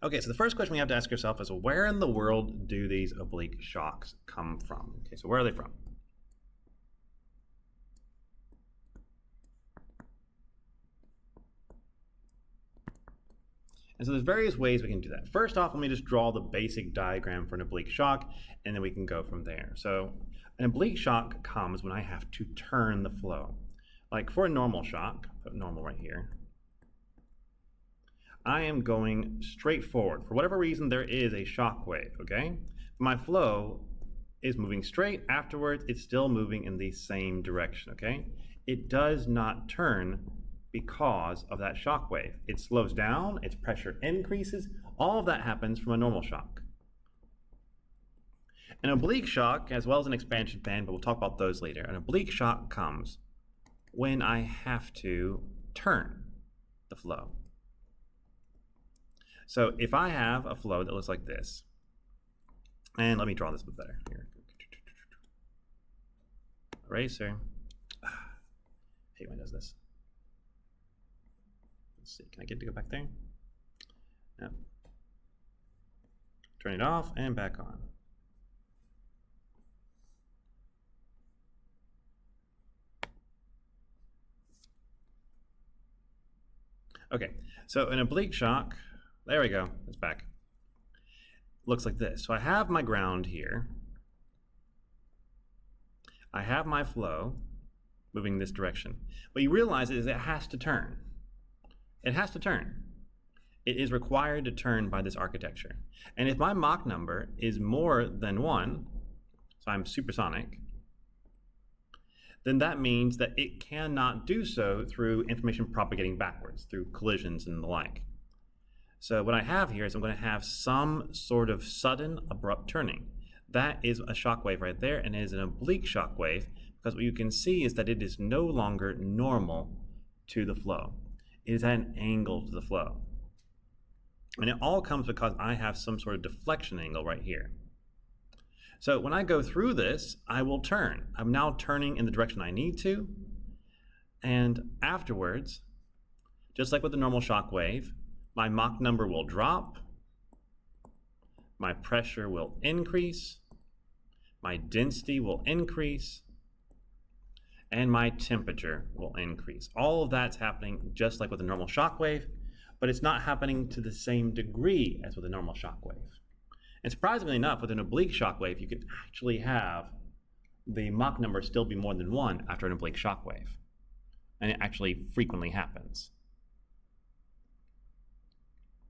Okay, so the first question we have to ask ourselves is, where in the world do these oblique shocks come from? Okay, so where are they from? And so there's various ways we can do that. First off, let me just draw the basic diagram for an oblique shock, and then we can go from there. So an oblique shock comes when I have to turn the flow. Like for a normal shock, put normal right here, I am going straight forward. For whatever reason, there is a shock wave, okay? My flow is moving straight. Afterwards, it's still moving in the same direction, okay? It does not turn because of that shock wave. It slows down, its pressure increases. All of that happens from a normal shock. An oblique shock, as well as an expansion band, but we'll talk about those later. An oblique shock comes when I have to turn the flow. So if I have a flow that looks like this, and let me draw this a bit better here. Eraser. I hate when it does this. Let's see, can I get it to go back there? No. Turn it off and back on. Okay, so an oblique shock, there we go, it's back. Looks like this. So I have my ground here. I have my flow moving this direction. What you realize is it has to turn. It has to turn. It is required to turn by this architecture. And if my Mach number is more than 1, so I'm supersonic, then that means that it cannot do so through information propagating backwards, through collisions and the like. So what I have here is I'm going to have some sort of sudden, abrupt turning. That is a shock wave right there, and it is an oblique shock wave, because what you can see is that it is no longer normal to the flow. It is at an angle to the flow. And it all comes because I have some sort of deflection angle right here. So when I go through this, I will turn. I'm now turning in the direction I need to, and afterwards, just like with the normal shock wave, my Mach number will drop, my pressure will increase, my density will increase, and my temperature will increase. All of that's happening just like with a normal shock wave, but it's not happening to the same degree as with a normal shock wave. And surprisingly enough, with an oblique shock wave, you can actually have the Mach number still be more than 1 after an oblique shock wave. And it actually frequently happens.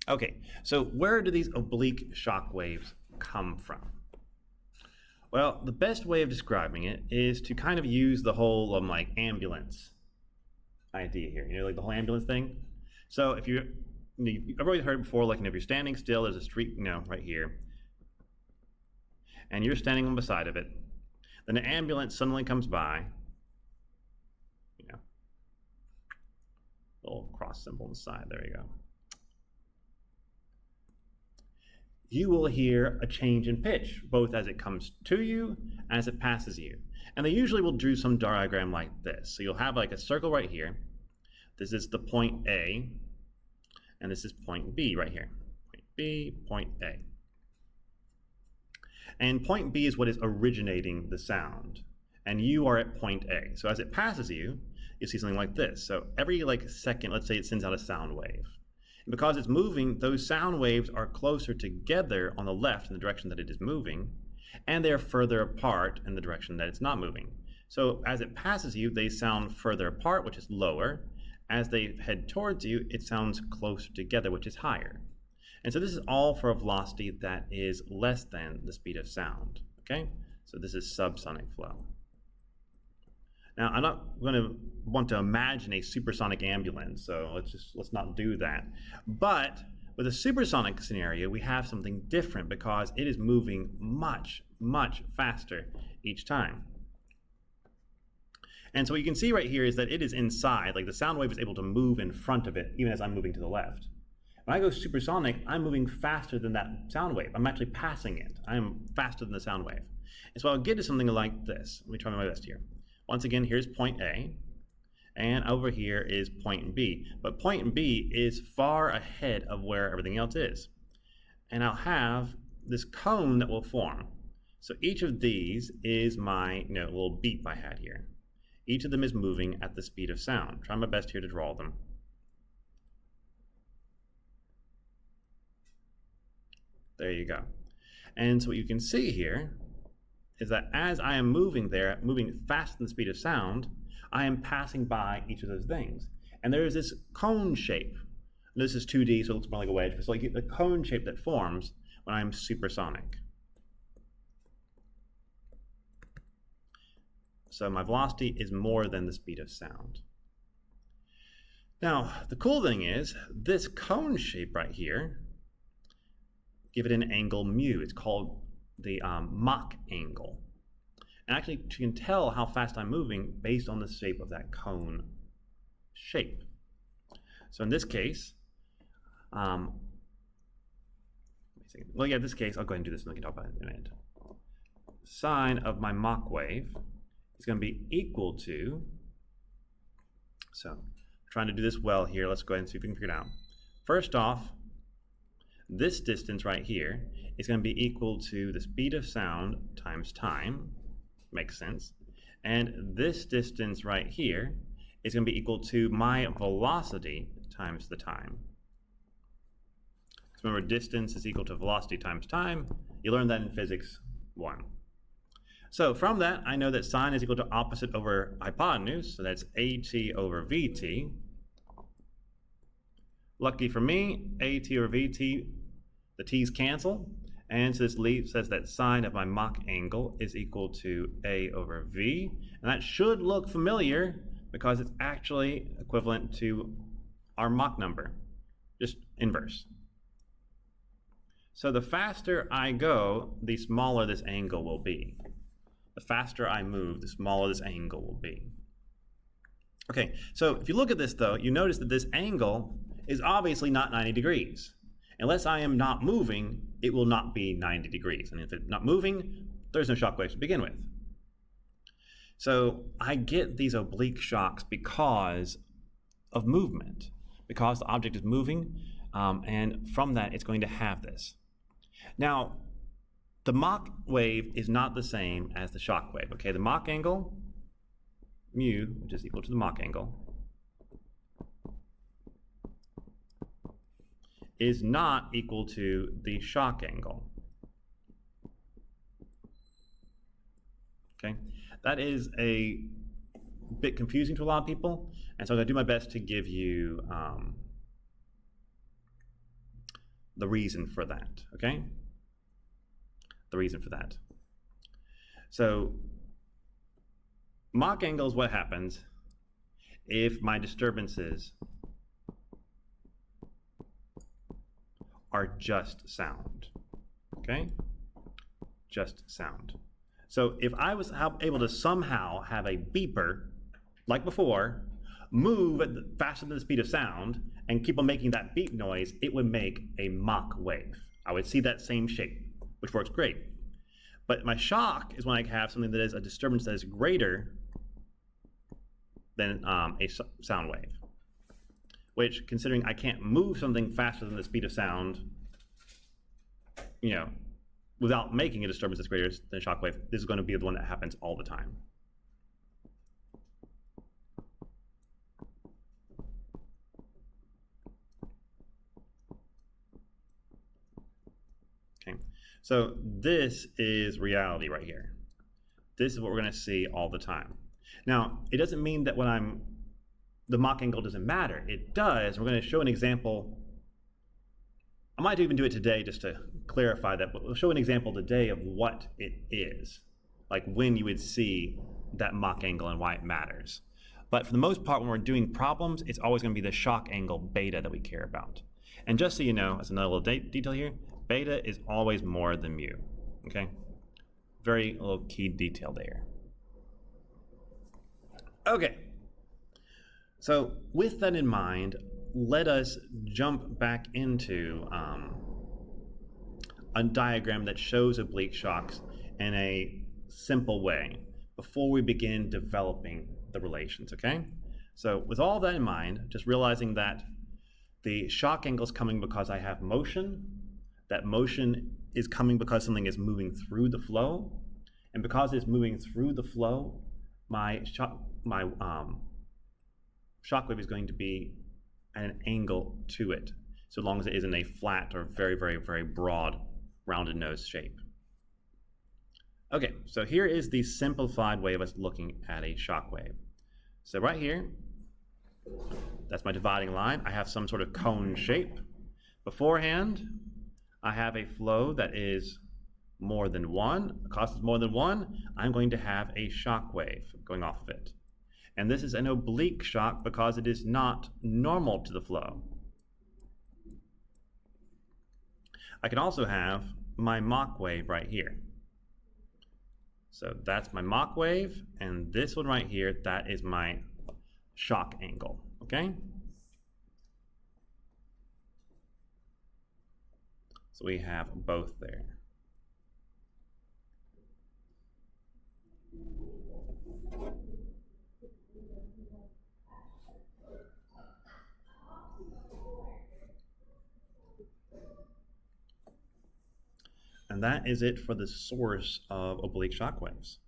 Okay, so where do these oblique shock waves come from? Well, the best way of describing it is to kind of use the whole like ambulance idea here. You know, like the whole ambulance thing. So if I've already heard before, like if you're standing still, there's a street, right here, and you're standing on the side of it, then an ambulance suddenly comes by, little cross symbol on the side, there you go. You will hear a change in pitch, both as it comes to you and as it passes you. And they usually will do some diagram like this. So you'll have like a circle right here. This is the point A, and this is point B right here. Point B, point A. And point B is what is originating the sound. And you are at point A. So as it passes you, you see something like this. So every second, let's say it sends out a sound wave. Because it's moving, those sound waves are closer together on the left in the direction that it is moving, and they're further apart in the direction that it's not moving. So as it passes you, they sound further apart, which is lower. As they head towards you, it sounds closer together, which is higher. And so this is all for a velocity that is less than the speed of sound, okay? So this is subsonic flow. Now, I'm not going to want to imagine a supersonic ambulance, so let's not do that. But with a supersonic scenario, we have something different because it is moving much, much faster each time. And so what you can see right here is that it is inside, like the sound wave is able to move in front of it, even as I'm moving to the left. When I go supersonic, I'm moving faster than that sound wave. I'm actually passing it. I'm faster than the sound wave. And so I'll get to something like this. Let me try my best here. Once again, here's point A, and over here is point B. But point B is far ahead of where everything else is. and I'll have this cone that will form. So each of these is my little beep I had here. Each of them is moving at the speed of sound. Try my best here to draw them. There you go. And so what you can see here is that as I am moving there, moving faster than the speed of sound, I am passing by each of those things. And there is this cone shape. This is 2D, so it looks more like a wedge. So I get the cone shape that forms when I'm supersonic. So my velocity is more than the speed of sound. Now, the cool thing is, this cone shape right here, give it an angle mu. It's called the Mach angle. And actually, you can tell how fast I'm moving based on the shape of that cone shape. So in this case, this case, I'll go ahead and do this and we can talk about it in a minute. Sine of my Mach wave is going to be equal to, so trying to do this well here, let's go ahead and see if we can figure it out. First off, this distance right here is going to be equal to the speed of sound times time. Makes sense. And this distance right here is going to be equal to my velocity times the time. So remember, distance is equal to velocity times time. You learned that in physics 1. So from that, I know that sine is equal to opposite over hypotenuse, so that's AT over VT. Lucky for me, AT over VT, the t's cancel, and so this says that sine of my Mach angle is equal to A over V, and that should look familiar because it's actually equivalent to our Mach number, just inverse. So the faster I go, the smaller this angle will be. The faster I move, the smaller this angle will be. Okay, so if you look at this though, you notice that this angle is obviously not 90 degrees. Unless I am not moving, it will not be 90 degrees. And if it's not moving, there's no shock waves to begin with. So I get these oblique shocks because of movement, because the object is moving, and from that it's going to have this. Now, the Mach wave is not the same as the shock wave. Okay, the Mach angle, mu, which is equal to the Mach angle, is not equal to the shock angle. Okay, that is a bit confusing to a lot of people, and so I'm going to do my best to give you the reason for that, okay? The reason for that. So, Mach angle is what happens if my disturbances are just sound, okay? Just sound. So if I was able to somehow have a beeper, like before, move at faster than the speed of sound and keep on making that beep noise, it would make a Mach wave. I would see that same shape, which works great. But my shock is when I have something that is a disturbance that is greater than a sound wave. Which, considering I can't move something faster than the speed of sound, without making a disturbance that's greater than a shock wave, this is going to be the one that happens all the time. Okay, so this is reality right here. This is what we're going to see all the time. Now, it doesn't mean that when the Mach angle doesn't matter. It does. We're going to show an example. I might even do it today just to clarify that, but we'll show an example today of what it is, like when you would see that Mach angle and why it matters. But for the most part, when we're doing problems, it's always going to be the shock angle beta that we care about. And just so you know, as another little detail here, beta is always more than mu, okay? Very little key detail there. Okay. So with that in mind, let us jump back into a diagram that shows oblique shocks in a simple way before we begin developing the relations, okay? So with all that in mind, just realizing that the shock angle is coming because I have motion, that motion is coming because something is moving through the flow, and because it's moving through the flow, my shock wave is going to be at an angle to it, so long as it isn't a flat or very, very, very broad rounded nose shape. Okay, so here is the simplified way of us looking at a shock wave. So right here, that's my dividing line. I have some sort of cone shape. Beforehand, I have a flow that is more than one. Because it's more than one, I'm going to have a shock wave going off of it. And this is an oblique shock because it is not normal to the flow. I can also have my Mach wave right here. So that's my Mach wave, and this one right here, that is my shock angle, okay? So we have both there. And that is it for the source of oblique shock waves.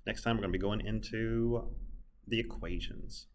Next time we're going to be going into the equations.